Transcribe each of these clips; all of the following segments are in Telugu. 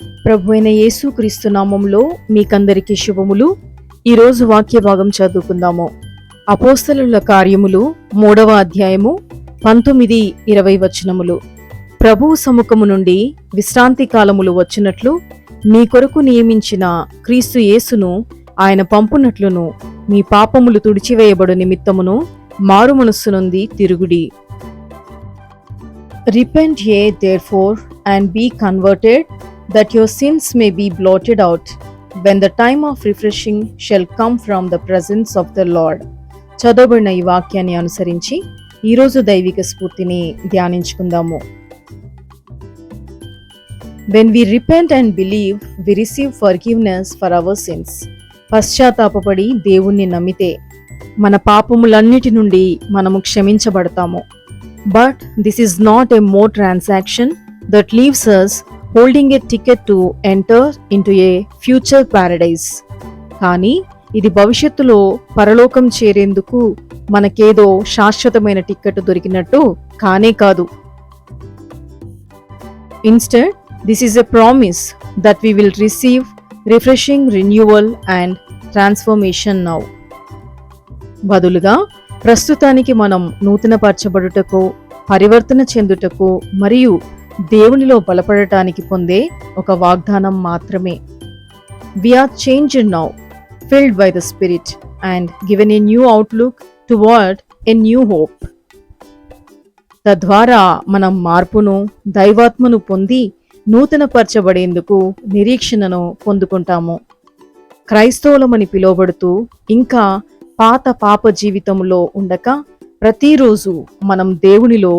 ప్రభువైన యేసుక్రీస్తు నామములో మీకందరికీ శుభములు. ఈరోజు వాక్య భాగం చదువుకుందాము. అపోస్తలుల కార్యములు 3వ అధ్యాయము 19-20 వచనములు. ప్రభువు సముఖము నుండి విశ్రాంతి కాలములు వచ్చినట్లు మీ కొరకు నియమించిన క్రీస్తు యేసును ఆయన పంపునట్లును మీ పాపములు తుడిచివేయబడు నిమిత్తమును మారు మనస్సు నుండి తిరుగుడి. Repent ye therefore and be converted, that your sins may be blotted out, when the time of refreshing shall come from the presence of the Lord. చదవబడిన ఈ వాక్యాన్ని అనుసరించి ఈరోజు దైవిక స్ఫూర్తిని ధ్యానించుకుందాము. When we repent and believe, we receive forgiveness for our sins. పశ్చాత్తాపపడి దేవుణ్ణి నమ్మితే మన పాపములన్నిటి నుండి మనము క్షమించబడతాము. But this is not a more transaction that leaves us holding a ticket to enter into a future paradise. కానీ ఇది భవిష్యత్తులో పరలోకం చేరేందుకు మనకేదో శాశ్వతమైన టికెట్ దొరికినట్టు కానే కాదు. Instead, this is a promise that we will receive refreshing renewal and transformation now. బదులుగా ప్రస్తుతానికి మనం నూతనపరచబడుటకు, పరివర్తన చెందుటకు మరియు దేవునిలో బలపడటానికి పొందే ఒక వాగ్దానం మాత్రమే. We are changed now, filled by the Spirit and given a new outlook toward a new hope. తద్వారా మనం మార్పును, దైవాత్మను పొంది నూతనపరచబడేందుకు నిరీక్షణను పొందుకుంటాము. క్రైస్తవులమని పిలువబడుతూ ఇంకా పాత పాప జీవితంలో ఉండక ప్రతిరోజు మనం దేవునిలో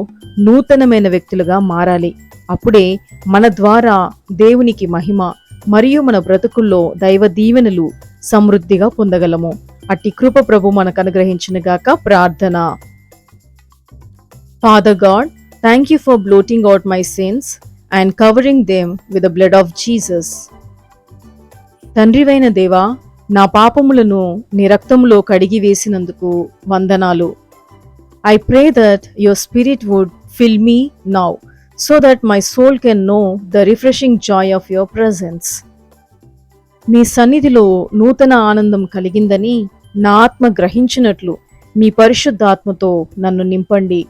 నూతనమైన వ్యక్తులుగా మారాలి. అప్పుడే మన ద్వారా దేవునికి మహిమ మరియు మన బ్రతుకుల్లో దైవ దీవెనలు సమృద్ధిగా పొందగలము. అట్టి కృప ప్రభు మనకు అనుగ్రహించునుగాక. ప్రార్థన. Father God, thank you for blotting out my sins and covering them with the blood of Jesus. తండ్రివైన దేవా, నా పాపములను నీ రక్తములో కడిగి వేసినందుకు వందనాలు. I pray that your Spirit would fill me now, so that my soul can know the refreshing joy of your presence. మీ సన్నిధిలో నూతన ఆనందం కలిగిందని నా ఆత్మ గ్రహించినట్లు మీ పరిశుద్ధాత్మతో నన్ను నింపండి.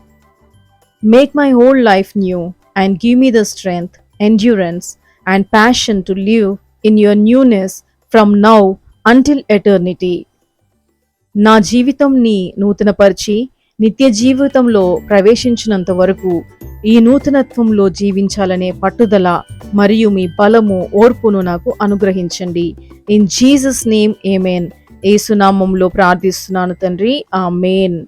Make my whole life new and give me the strength, endurance and passion to live in your newness from now until eternity. నా జీవితంని నూతనపరిచి నిత్య జీవితంలో ప్రవేశించినంత వరకు ఈ నూతనత్వంలో జీవించాలనే పట్టుదల మరియు మీ బలము, ఓర్పును నాకు అనుగ్రహించండి. ఇన్ జీసస్ నేమ్ ఆమేన్. యేసు నామములో ప్రార్థిస్తున్నాను తండ్రి. ఆమేన్.